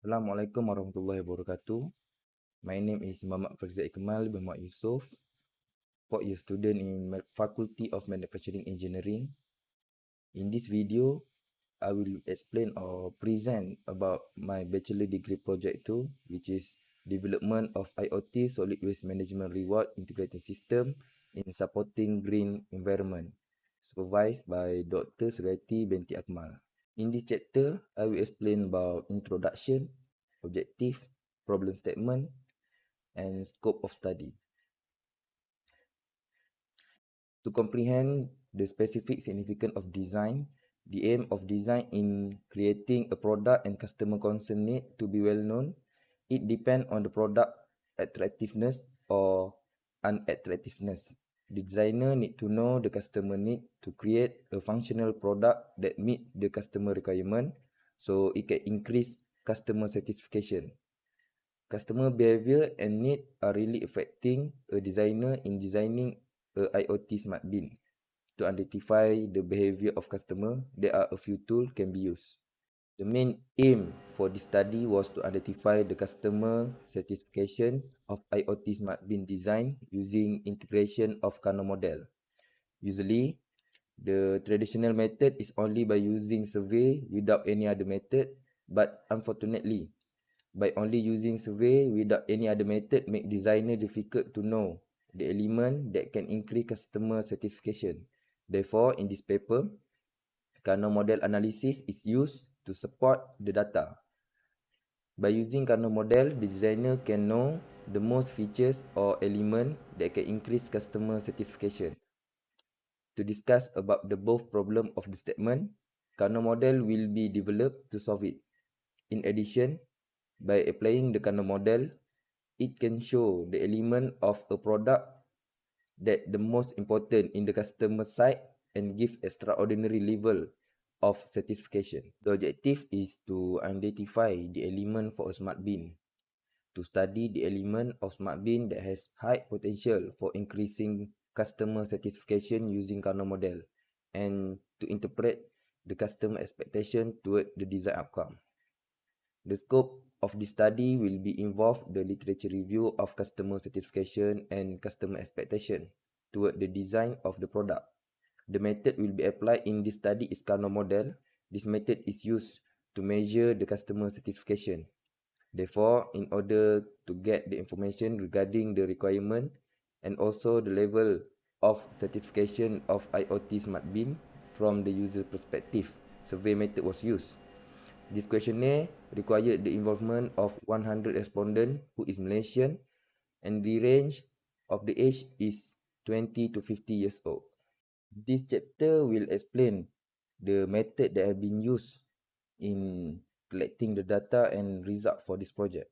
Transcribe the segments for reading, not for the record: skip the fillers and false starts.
Assalamualaikum warahmatullahi wabarakatuh. My name is Muhammad Farzai Kemal bin Muhammad Yusof, 4-year student in Faculty of Manufacturing Engineering. In this video, I will explain or present about my bachelor degree project 2, which is development of IoT solid waste management reward integrated system in supporting green environment, supervised by Dr. Suryati binti Akmal. In this chapter, I will explain about introduction, objective, problem statement, and scope of study. To comprehend the specific significance of design, the aim of design in creating a product and customer concern need to be well known. It depends on the product attractiveness or unattractiveness. The designer need to know the customer need to create a functional product that meets the customer requirement so it can increase customer satisfaction. Customer behavior and need are really affecting a designer in designing a IoT smart bin. To identify the behavior of customer, there are a few tools can be used. The main aim for this study was to identify the customer satisfaction of IoT smart bin design using integration of Kano model. Usually, the traditional method is only by using survey without any other method, but unfortunately, by only using survey without any other method make designer difficult to know the element that can increase customer satisfaction. Therefore, in this paper, Kano model analysis is used to support the data. By using Kano model, the designer can know the most features or element that can increase customer satisfaction. To discuss about the both problem of the statement, Kano model will be developed to solve it. In addition, by applying the Kano model, it can show the element of a product that the most important in the customer side and give extraordinary level of satisfaction. The objective is to identify the element for a smart bin, to study the element of smart bin that has high potential for increasing customer satisfaction using Kano model, and to interpret the customer expectation toward the desired outcome. The scope of this study will be involve the literature review of customer satisfaction and customer expectation toward the design of the product. The method will be applied in this study is Kano model. This method is used to measure the customer satisfaction. Therefore, in order to get the information regarding the requirement and also the level of satisfaction of IoT smart bin from the user perspective, survey method was used. This questionnaire required the involvement of 100 respondents who is Malaysian, and the range of the age is 20 to 50 years old. This chapter will explain the method that have been used in collecting the data and result for this project.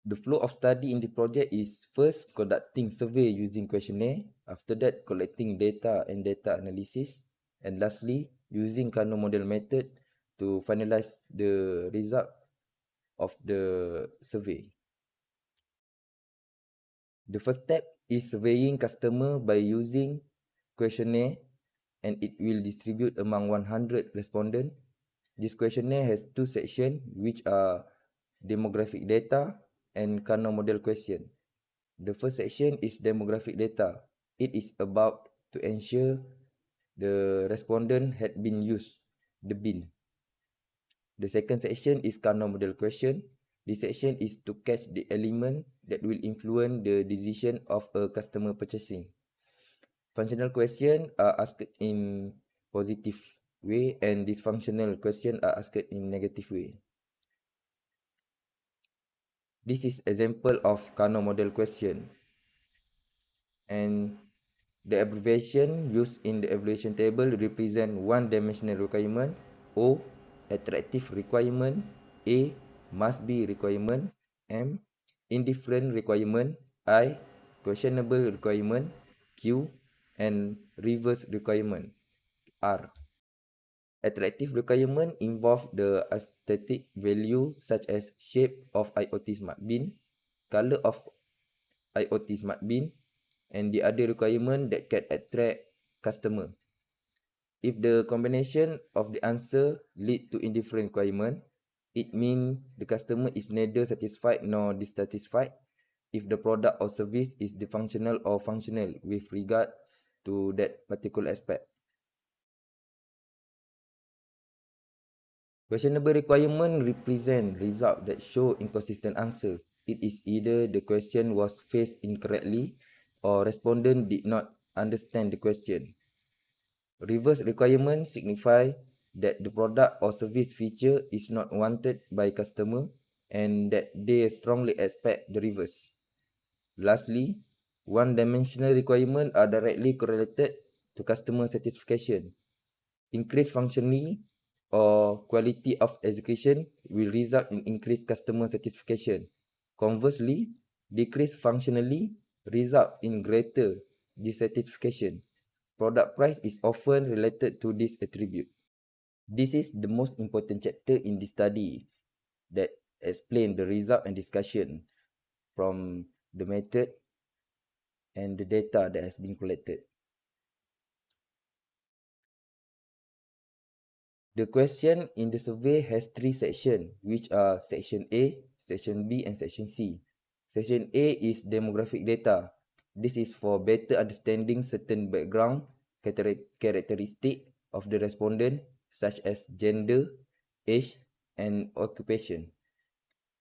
The flow of study in the project is first conducting survey using questionnaire, after that collecting data and data analysis, and lastly using Kano model method to finalize the result of the survey. The first step is surveying customer by using questionnaire, and it will distribute among 100 respondents. This questionnaire has two sections, which are demographic data and Kano model question. The first section is demographic data. It is about to ensure the respondent had been used the bin. The second section is Kano model question. This section is to catch the element that will influence the decision of a customer purchasing. Functional questions are asked in positive way, and dysfunctional questions are asked in negative way. This is example of Kano model question, and the abbreviation used in the evaluation table represent one-dimensional requirement, O, attractive requirement, A, must be requirement, M, indifferent requirement, I, questionable requirement, Q, and reverse requirement, R. Attractive requirement involve the aesthetic value such as shape of IoT smart bin, color of IoT smart bin, and the other requirement that can attract customer. If the combination of the answer lead to indifferent requirement, it means the customer is neither satisfied nor dissatisfied. If the product or service is dysfunctional or functional with regard to that particular aspect. Questionable requirement represent result that show inconsistent answer. It is either the question was phrased incorrectly or respondent did not understand the question. Reverse requirement signify that the product or service feature is not wanted by customer and that they strongly expect the reverse. Lastly, one-dimensional requirements are directly correlated to customer satisfaction. Increased functionality or quality of execution will result in increased customer satisfaction. Conversely, decreased functionality result in greater dissatisfaction. Product price is often related to this attribute. This is the most important chapter in this study that explain the result and discussion from the method and the data that has been collected. The question in the survey has three sections, which are Section A, Section B, and Section C. Section A is demographic data. This is for better understanding certain background characteristic of the respondent, such as gender, age, and occupation.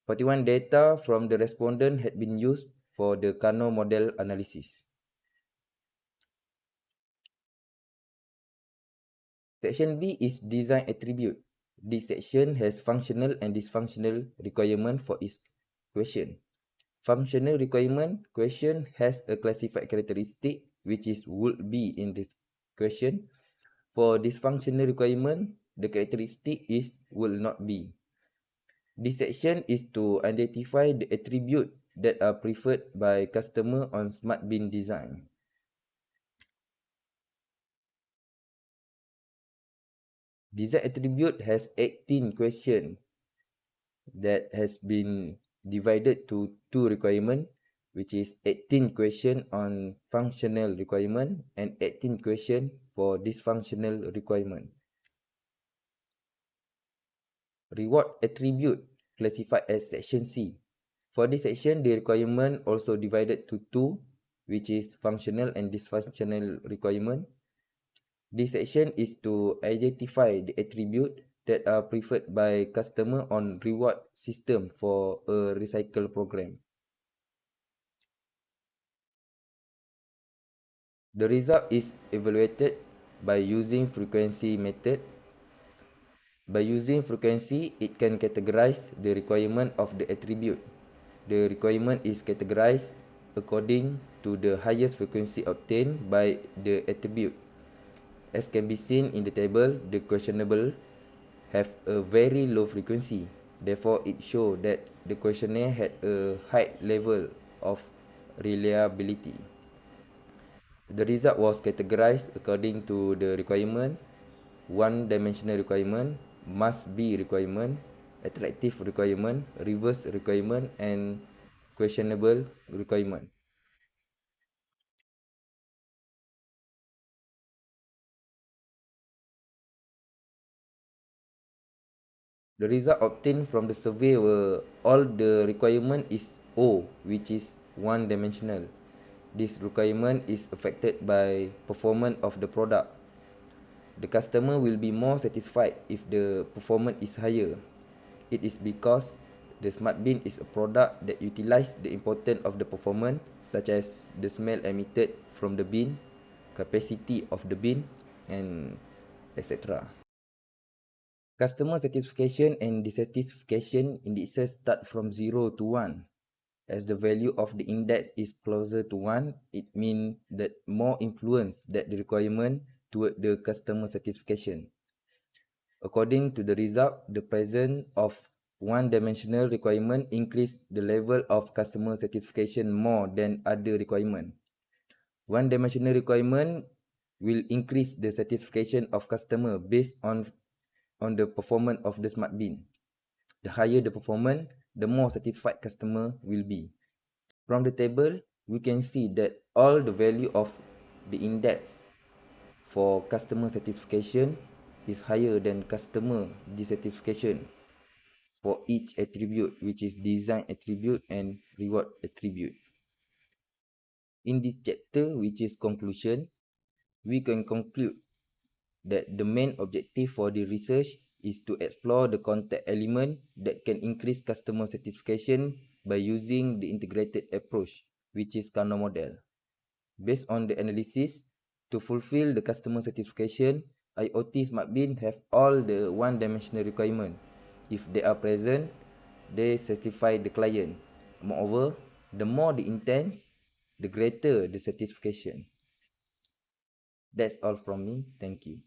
41 data from the respondent had been used for the Kano model analysis. Section B is design attribute. This section has functional and dysfunctional requirement for each question. Functional requirement question has a classified characteristic which is would be in this question. For dysfunctional requirement, the characteristic is will not be. This section is to identify the attribute that are preferred by customer on smart bin design. Design attribute has 18 questions that has been divided to two requirement, which is 18 question on functional requirement and 18 question for dysfunctional requirement. Reward attribute classified as section C. For this section, the requirement also divided to two, which is functional and dysfunctional requirement. This section is to identify the attribute that are preferred by customer on reward system for a recycle program. The result is evaluated by using frequency method. By using frequency, it can categorize the requirement of the attribute. The requirement is categorized according to the highest frequency obtained by the attribute. As can be seen in the table, the questionable have a very low frequency. Therefore, it shows that the questionnaire had a high level of reliability. The result was categorized according to the requirement: one-dimensional requirement, must-be requirement, attractive requirement, reverse requirement, and questionable requirement. The result obtained from the survey were all the requirement is O, which is one-dimensional. This requirement is affected by performance of the product. The customer will be more satisfied if the performance is higher. It is because the smart bin is a product that utilizes the importance of the performance, such as the smell emitted from the bin, capacity of the bin, and etc. Customer satisfaction and dissatisfaction indices start from 0 to 1. As the value of the index is closer to 1, it means that more influence that the requirement toward the customer satisfaction. According to the result, the presence of one-dimensional requirement increase the level of customer satisfaction more than other requirement. One-dimensional requirement will increase the satisfaction of customer based on the performance of the smart bin. The higher the performance, the more satisfied customer will be. From the table, we can see that all the value of the index for customer satisfaction is higher than customer dissatisfaction for each attribute, which is design attribute and reward attribute. In this chapter, which is conclusion, we can conclude that the main objective for the research is to explore the contact element that can increase customer satisfaction by using the integrated approach, which is Carnot model. Based on the analysis, to fulfill the customer satisfaction, IoT smart bin have all the one-dimensional requirement. If they are present, they satisfy the client. Moreover, the more the intents, the greater the satisfaction. That's all from me. Thank you.